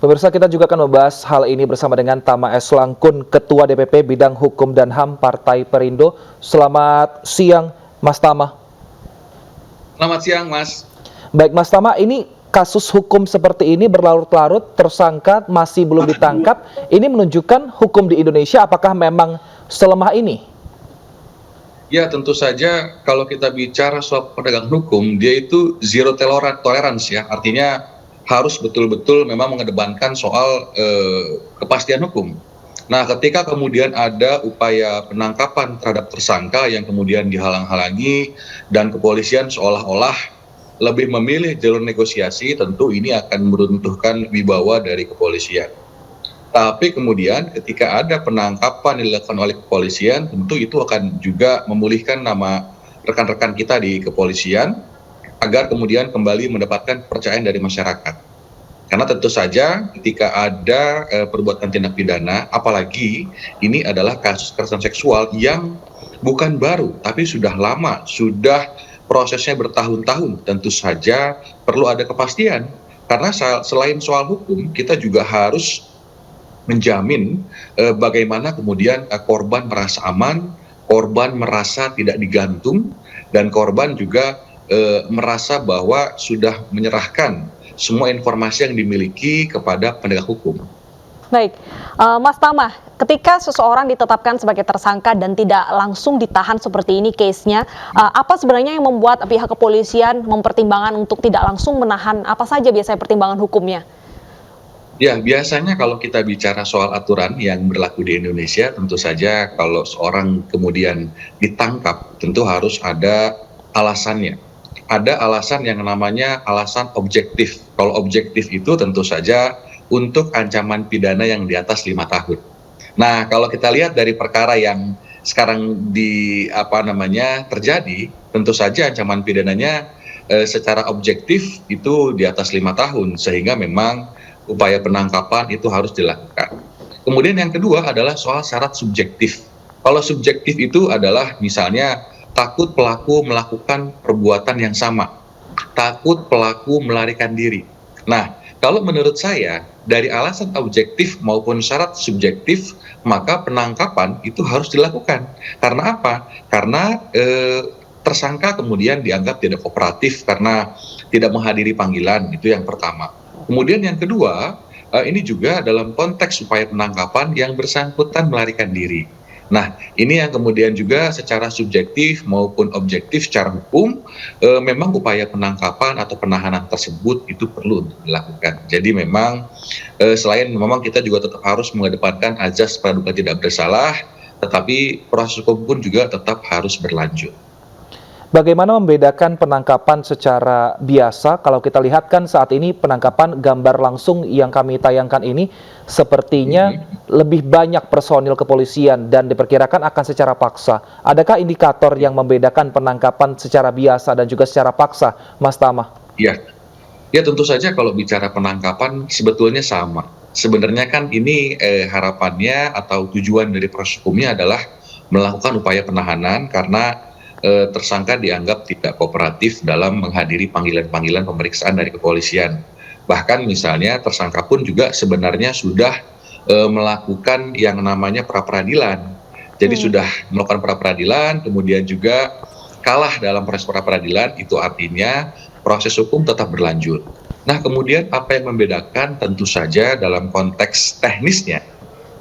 Pemirsa, kita juga akan membahas hal ini bersama dengan Tama S. Langkun, Ketua DPP Bidang Hukum dan HAM Partai Perindo. Selamat siang, Mas Tama. Selamat siang, Mas. Baik, Mas Tama, ini kasus hukum seperti ini berlarut-larut, tersangka masih belum ditangkap. Ini menunjukkan hukum di Indonesia apakah memang selemah ini? Ya, tentu saja kalau kita bicara soal penegakan hukum, dia itu zero tolerance ya. Artinya harus betul-betul memang mengedepankan soal kepastian hukum. Nah, ketika kemudian ada upaya penangkapan terhadap tersangka yang kemudian dihalang-halangi dan kepolisian seolah-olah lebih memilih jalur negosiasi, tentu ini akan meruntuhkan wibawa dari kepolisian. Tapi kemudian ketika ada penangkapan yang dilakukan oleh kepolisian, tentu itu akan juga memulihkan nama rekan-rekan kita di kepolisian agar kemudian kembali mendapatkan kepercayaan dari masyarakat. Karena tentu saja ketika ada perbuatan tindak pidana, apalagi ini adalah kasus kekerasan seksual yang bukan baru, tapi sudah lama, sudah prosesnya bertahun-tahun, tentu saja perlu ada kepastian. Karena selain soal hukum, kita juga harus menjamin bagaimana kemudian korban merasa aman, korban merasa tidak digantung, dan korban juga merasa bahwa sudah menyerahkan semua informasi yang dimiliki kepada penegak hukum. Baik, Mas Tama, ketika seseorang ditetapkan sebagai tersangka dan tidak langsung ditahan seperti ini case-nya, apa sebenarnya yang membuat pihak kepolisian mempertimbangkan untuk tidak langsung menahan? Apa saja biasanya pertimbangan hukumnya? Ya, biasanya kalau kita bicara soal aturan yang berlaku di Indonesia, tentu saja kalau seorang kemudian ditangkap, tentu harus ada alasannya. Ada alasan yang namanya alasan objektif. Kalau objektif itu tentu saja untuk ancaman pidana yang di atas 5 tahun. Nah, kalau kita lihat dari perkara yang sekarang terjadi, tentu saja ancaman pidananya secara objektif itu di atas 5 tahun, sehingga memang upaya penangkapan itu harus dilakukan. Kemudian yang kedua adalah soal syarat subjektif. Kalau subjektif itu adalah misalnya takut pelaku melakukan perbuatan yang sama, takut pelaku melarikan diri. Nah, kalau menurut saya dari alasan objektif maupun syarat subjektif, maka penangkapan itu harus dilakukan. Karena apa? Karena tersangka kemudian dianggap tidak kooperatif karena tidak menghadiri panggilan, itu yang pertama. Kemudian yang kedua, ini juga dalam konteks upaya penangkapan yang bersangkutan melarikan diri. Nah, ini yang kemudian juga secara subjektif maupun objektif secara hukum, memang upaya penangkapan atau penahanan tersebut itu perlu dilakukan. Jadi memang selain memang kita juga tetap harus mengedepankan azas praduga tidak bersalah, tetapi proses hukum pun juga tetap harus berlanjut. Bagaimana membedakan penangkapan secara biasa? Kalau kita lihat kan saat ini penangkapan gambar langsung yang kami tayangkan ini sepertinya lebih banyak personil kepolisian dan diperkirakan akan secara paksa. Adakah indikator yang membedakan penangkapan secara biasa dan juga secara paksa, Mas Tama? Ya, tentu saja kalau bicara penangkapan sebetulnya sama. Sebenarnya kan ini harapannya atau tujuan dari proses hukumnya adalah melakukan upaya penahanan karena tersangka dianggap tidak kooperatif dalam menghadiri panggilan-panggilan pemeriksaan dari kepolisian. Bahkan misalnya tersangka pun juga sebenarnya sudah melakukan yang namanya pra-peradilan. Jadi sudah melakukan pra-peradilan, kemudian juga kalah dalam proses pra-peradilan, itu artinya proses hukum tetap berlanjut. Nah, kemudian apa yang membedakan? Tentu saja dalam konteks teknisnya,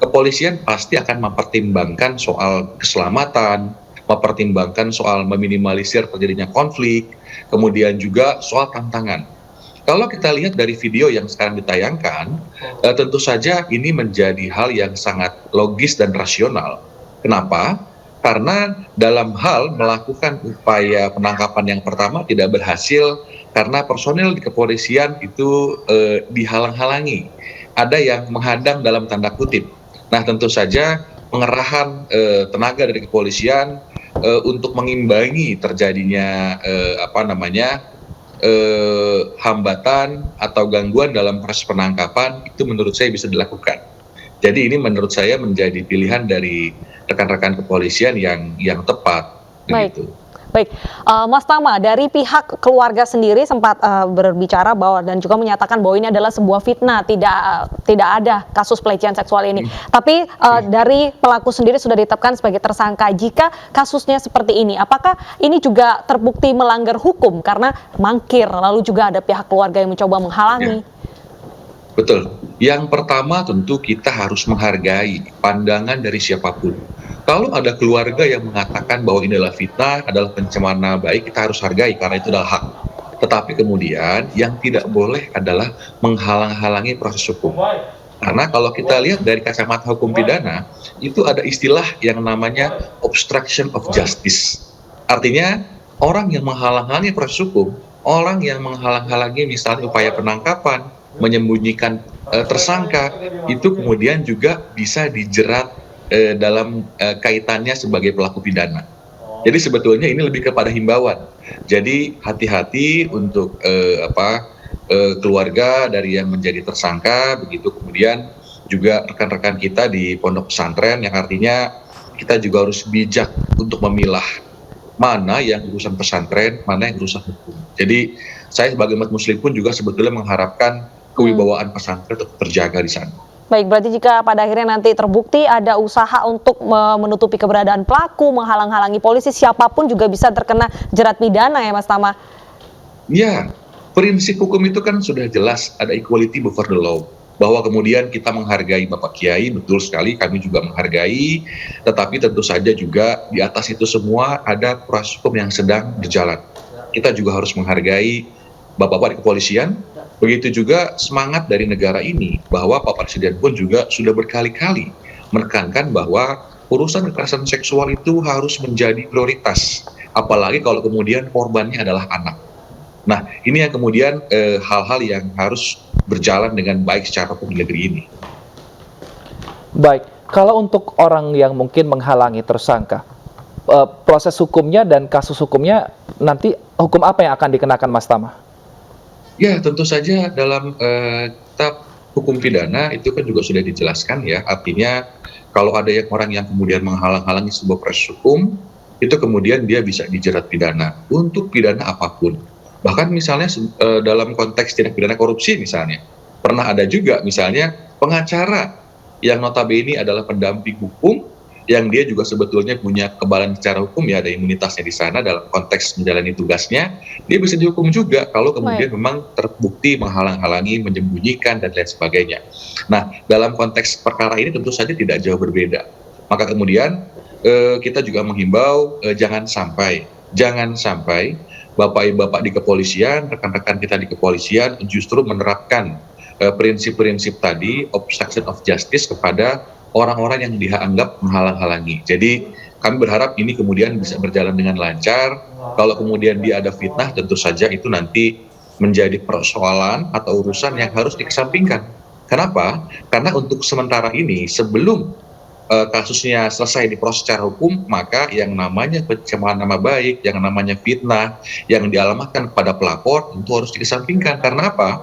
kepolisian pasti akan mempertimbangkan soal keselamatan, mempertimbangkan soal meminimalisir terjadinya konflik, kemudian juga soal tantangan. Kalau kita lihat dari video yang sekarang ditayangkan, tentu saja ini menjadi hal yang sangat logis dan rasional. Kenapa? Karena dalam hal melakukan upaya penangkapan yang pertama tidak berhasil karena personel di kepolisian itu dihalang-halangi. Ada yang menghadang dalam tanda kutip. Nah, tentu saja pengerahan tenaga dari kepolisian untuk mengimbangi terjadinya hambatan atau gangguan dalam proses penangkapan itu menurut saya bisa dilakukan. Jadi ini menurut saya menjadi pilihan dari rekan-rekan kepolisian yang tepat. Baik. Begitu. Baik, Mas Tama, dari pihak keluarga sendiri sempat berbicara bahwa dan juga menyatakan bahwa ini adalah sebuah fitnah, tidak ada kasus pelecehan seksual ini. Tapi dari pelaku sendiri sudah ditetapkan sebagai tersangka. Jika kasusnya seperti ini, apakah ini juga terbukti melanggar hukum karena mangkir, lalu juga ada pihak keluarga yang mencoba menghalangi? Betul. Yang pertama tentu kita harus menghargai pandangan dari siapapun. Kalau ada keluarga yang mengatakan bahwa ini adalah fitnah, adalah pencemaran nama baik, kita harus hargai karena itu adalah hak. Tetapi kemudian yang tidak boleh adalah menghalang-halangi proses hukum. Karena kalau kita lihat dari kacamata hukum pidana, itu ada istilah yang namanya obstruction of justice. Artinya orang yang menghalang-halangi proses hukum, orang yang menghalang-halangi misalnya upaya penangkapan, menyembunyikan tersangka, itu kemudian juga bisa dijerat dalam kaitannya sebagai pelaku pidana. Jadi sebetulnya ini lebih kepada himbauan. Jadi hati-hati untuk keluarga dari yang menjadi tersangka, begitu kemudian juga rekan-rekan kita di pondok pesantren, yang artinya kita juga harus bijak untuk memilah mana yang urusan pesantren, mana yang urusan hukum. Jadi saya sebagai umat muslim pun juga sebetulnya mengharapkan kewibawaan pesantren tetap terjaga di sana. Baik, berarti jika pada akhirnya nanti terbukti ada usaha untuk menutupi keberadaan pelaku, menghalang-halangi polisi, siapapun juga bisa terkena jerat pidana ya Mas Tama? Ya, prinsip hukum itu kan sudah jelas, ada equality before the law. Bahwa kemudian kita menghargai Bapak Kiai, betul sekali kami juga menghargai, tetapi tentu saja juga di atas itu semua ada proses hukum yang sedang berjalan. Kita juga harus menghargai Bapak-bapak di kepolisian, begitu juga semangat dari negara ini, bahwa Pak Presiden pun juga sudah berkali-kali menekankan bahwa urusan kekerasan seksual itu harus menjadi prioritas, apalagi kalau kemudian korbannya adalah anak. Nah, ini yang kemudian hal-hal yang harus berjalan dengan baik secara hukum di negeri ini. Baik, kalau untuk orang yang mungkin menghalangi tersangka, proses hukumnya dan kasus hukumnya nanti hukum apa yang akan dikenakan Mas Tama? Ya, tentu saja dalam kitab hukum pidana itu kan juga sudah dijelaskan ya, artinya kalau ada orang yang kemudian menghalang-halangi sebuah proses hukum, itu kemudian dia bisa dijerat pidana untuk pidana apapun. Bahkan misalnya dalam konteks tindak pidana korupsi misalnya, pernah ada juga misalnya pengacara yang notabene adalah pendamping hukum, yang dia juga sebetulnya punya kekebalan secara hukum, ya ada imunitasnya di sana dalam konteks menjalani tugasnya, dia bisa dihukum juga kalau kemudian memang terbukti menghalang-halangi, menyembunyikan, dan lain sebagainya. Nah, dalam konteks perkara ini tentu saja tidak jauh berbeda. Maka kemudian kita juga menghimbau jangan sampai Bapak-bapak di kepolisian, rekan-rekan kita di kepolisian justru menerapkan prinsip-prinsip tadi, obstruction of justice, kepada orang-orang yang dianggap menghalang-halangi. Jadi kami berharap ini kemudian bisa berjalan dengan lancar. Kalau kemudian dia ada fitnah, tentu saja itu nanti menjadi persoalan atau urusan yang harus dikesampingkan. Kenapa? Karena untuk sementara ini, sebelum kasusnya selesai diproses secara hukum, maka yang namanya pencemaran nama baik, yang namanya fitnah, yang dialamatkan kepada pelapor, itu harus dikesampingkan. Karena apa?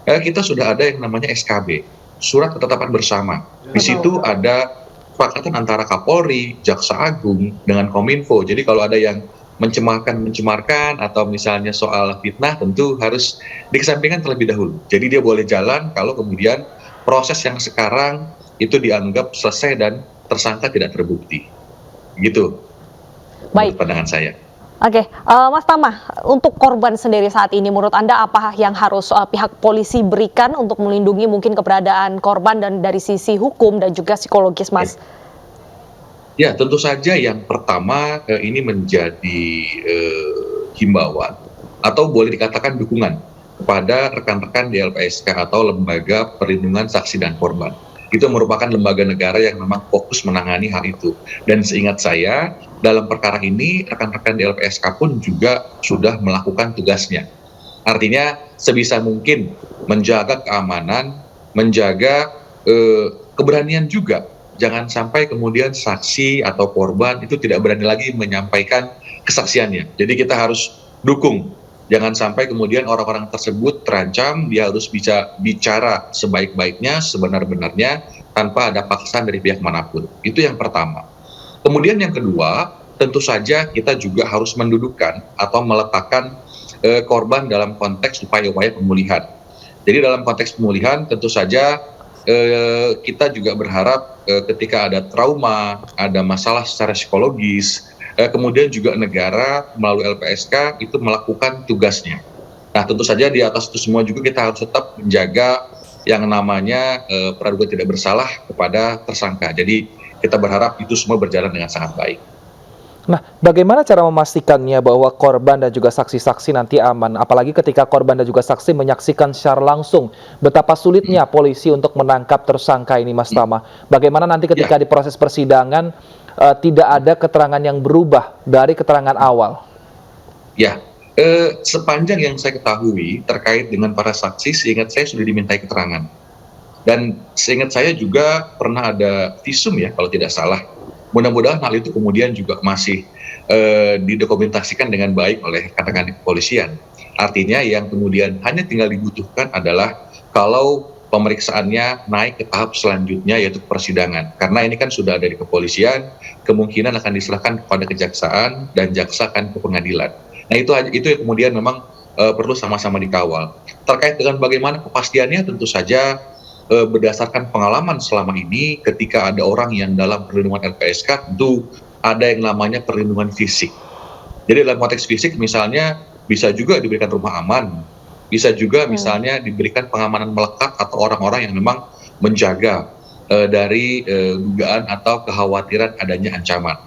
Kita sudah ada yang namanya SKB, Surat Ketetapan Bersama. Di situ ada kesepakatan antara Kapolri, Jaksa Agung, dengan Kominfo. Jadi kalau ada yang mencemarkan atau misalnya soal fitnah, tentu harus dikesampingkan terlebih dahulu. Jadi dia boleh jalan kalau kemudian proses yang sekarang itu dianggap selesai dan tersangka tidak terbukti. Gitu. Baik. Pandangan saya. Oke, Mas Tama, untuk korban sendiri saat ini menurut Anda apa yang harus pihak polisi berikan untuk melindungi mungkin keberadaan korban dan dari sisi hukum dan juga psikologis, Mas? Ya, tentu saja yang pertama ini menjadi himbauan atau boleh dikatakan dukungan kepada rekan-rekan di LPSK atau Lembaga Perlindungan Saksi dan Korban. Itu merupakan lembaga negara yang memang fokus menangani hal itu. Dan seingat saya, dalam perkara ini rekan-rekan di LPSK pun juga sudah melakukan tugasnya. Artinya sebisa mungkin menjaga keamanan, menjaga keberanian juga. Jangan sampai kemudian saksi atau korban itu tidak berani lagi menyampaikan kesaksiannya. Jadi kita harus dukung. Jangan sampai kemudian orang-orang tersebut terancam, dia harus bisa bicara sebaik-baiknya, sebenar-benarnya, tanpa ada paksaan dari pihak manapun. Itu yang pertama. Kemudian yang kedua, tentu saja kita juga harus mendudukkan atau meletakkan korban dalam konteks upaya-upaya pemulihan. Jadi dalam konteks pemulihan tentu saja kita juga berharap ketika ada trauma, ada masalah secara psikologis, kemudian juga negara melalui LPSK itu melakukan tugasnya. Nah, tentu saja di atas itu semua juga kita harus tetap menjaga yang namanya praduga tidak bersalah kepada tersangka. Jadi kita berharap itu semua berjalan dengan sangat baik. Nah, bagaimana cara memastikannya bahwa korban dan juga saksi-saksi nanti aman? Apalagi ketika korban dan juga saksi menyaksikan secara langsung betapa sulitnya polisi untuk menangkap tersangka ini, Mas Tama. Bagaimana nanti ketika Ya, di proses persidangan tidak ada keterangan yang berubah dari keterangan awal? ya. Sepanjang yang saya ketahui terkait dengan para saksi, seingat saya sudah dimintai keterangan. Dan seingat saya juga pernah ada visum ya, kalau tidak salah. Mudah-mudahan hal itu kemudian juga masih didokumentasikan dengan baik oleh rekan-rekan di kepolisian. Artinya yang kemudian hanya tinggal dibutuhkan adalah kalau pemeriksaannya naik ke tahap selanjutnya yaitu persidangan. Karena ini kan sudah ada di kepolisian, kemungkinan akan diserahkan kepada kejaksaan dan jaksa akan ke pengadilan. Nah itu yang kemudian memang perlu sama-sama dikawal. Terkait dengan bagaimana kepastiannya tentu saja berdasarkan pengalaman selama ini ketika ada orang yang dalam perlindungan LPSK tentu ada yang namanya perlindungan fisik. Jadi dalam konteks fisik misalnya bisa juga diberikan rumah aman, bisa juga misalnya diberikan pengamanan melekat atau orang-orang yang memang menjaga dari dugaan atau kekhawatiran adanya ancaman.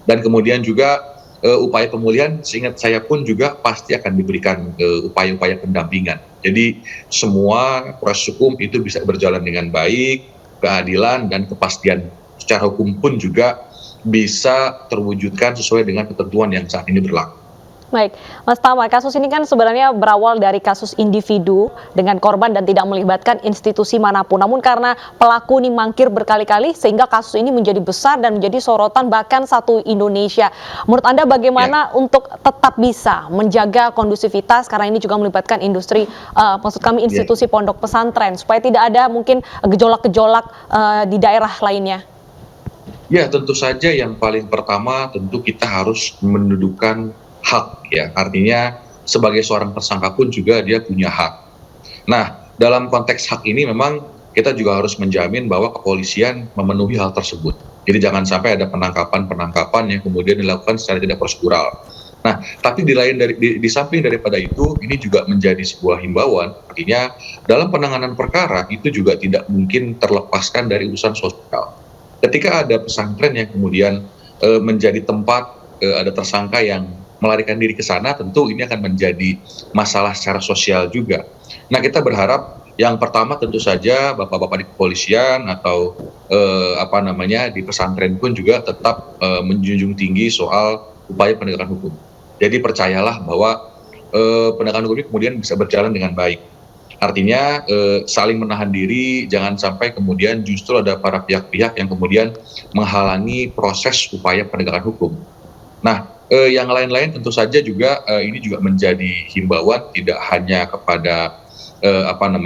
Dan kemudian juga upaya pemulihan seingat saya pun juga pasti akan diberikan upaya-upaya pendampingan. Jadi semua proses hukum itu bisa berjalan dengan baik, keadilan dan kepastian secara hukum pun juga bisa terwujudkan sesuai dengan ketentuan yang saat ini berlaku. Baik, Mas Tama, kasus ini kan sebenarnya berawal dari kasus individu dengan korban dan tidak melibatkan institusi manapun. Namun karena pelaku ini mangkir berkali-kali sehingga kasus ini menjadi besar dan menjadi sorotan bahkan satu Indonesia. Menurut Anda bagaimana untuk tetap bisa menjaga kondusivitas karena ini juga melibatkan industri, maksud kami institusi pondok pesantren supaya tidak ada mungkin gejolak-gejolak di daerah lainnya? Ya, tentu saja yang paling pertama tentu kita harus mendudukan hak ya, artinya sebagai seorang tersangka pun juga dia punya hak. Nah, dalam konteks hak ini memang kita juga harus menjamin bahwa kepolisian memenuhi hal tersebut. Jadi jangan sampai ada penangkapan-penangkapan yang kemudian dilakukan secara tidak prosedural. Nah, tapi di samping daripada itu, ini juga menjadi sebuah himbauan, artinya dalam penanganan perkara itu juga tidak mungkin terlepaskan dari urusan sosial. Ketika ada pesantren yang kemudian menjadi tempat ada tersangka yang melarikan diri ke sana, tentu ini akan menjadi masalah secara sosial juga. Nah, kita berharap yang pertama tentu saja bapak-bapak di kepolisian atau di pesantren pun juga tetap menjunjung tinggi soal upaya penegakan hukum. Jadi percayalah bahwa penegakan hukum ini kemudian bisa berjalan dengan baik. Artinya saling menahan diri, jangan sampai kemudian justru ada para pihak-pihak yang kemudian menghalangi proses upaya penegakan hukum. Nah, yang lain-lain tentu saja juga ini juga menjadi himbauan tidak hanya kepada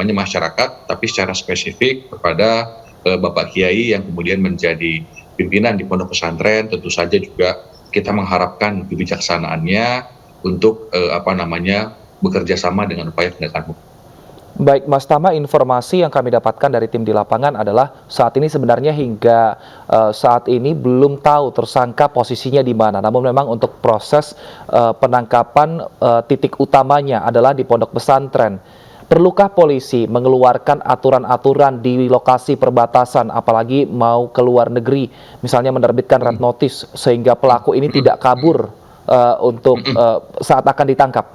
masyarakat, tapi secara spesifik kepada Bapak Kiai yang kemudian menjadi pimpinan di pondok pesantren. Tentu saja juga kita mengharapkan kebijaksanaannya untuk bekerja sama dengan upaya penegakan hukum. Baik, Mas Tama, informasi yang kami dapatkan dari tim di lapangan adalah saat ini sebenarnya hingga saat ini belum tahu tersangka posisinya di mana. Namun memang untuk proses penangkapan titik utamanya adalah di pondok pesantren. Perlukah polisi mengeluarkan aturan-aturan di lokasi perbatasan, apalagi mau ke luar negeri, misalnya menerbitkan red notice sehingga pelaku ini tidak kabur untuk saat akan ditangkap?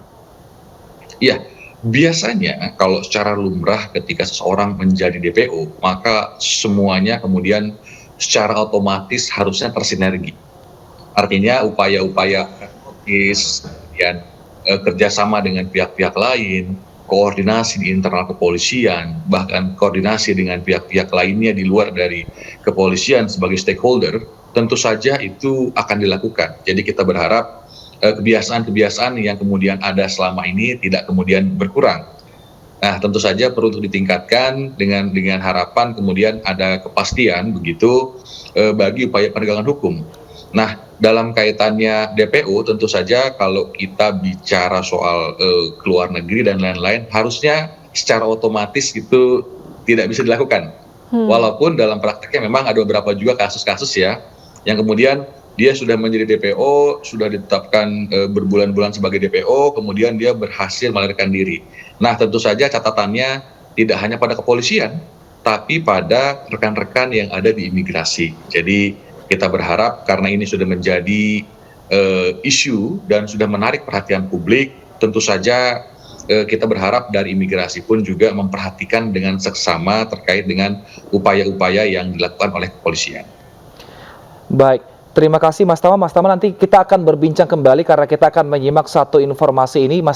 Iya. Biasanya kalau secara lumrah ketika seseorang menjadi DPO, maka semuanya kemudian secara otomatis harusnya tersinergi. Artinya upaya-upaya notis, kemudian kerjasama dengan pihak-pihak lain, koordinasi di internal kepolisian, bahkan koordinasi dengan pihak-pihak lainnya di luar dari kepolisian sebagai stakeholder, tentu saja itu akan dilakukan. Jadi kita berharap kebiasaan-kebiasaan yang kemudian ada selama ini tidak kemudian berkurang. Nah, tentu saja perlu untuk ditingkatkan dengan harapan kemudian ada kepastian begitu bagi upaya penegakan hukum. Nah, dalam kaitannya DPO, tentu saja kalau kita bicara soal ke luar negeri dan lain-lain, harusnya secara otomatis itu tidak bisa dilakukan. Walaupun dalam prakteknya memang ada beberapa juga kasus-kasus ya, yang kemudian dia sudah menjadi DPO, sudah ditetapkan berbulan-bulan sebagai DPO, kemudian dia berhasil melarikan diri. Nah, tentu saja catatannya tidak hanya pada kepolisian, tapi pada rekan-rekan yang ada di imigrasi. Jadi kita berharap karena ini sudah menjadi isu dan sudah menarik perhatian publik, tentu saja kita berharap dari imigrasi pun juga memperhatikan dengan seksama terkait dengan upaya-upaya yang dilakukan oleh kepolisian. Baik, terima kasih Mas Tama. Mas Tama, nanti kita akan berbincang kembali karena kita akan menyimak satu informasi ini. Mas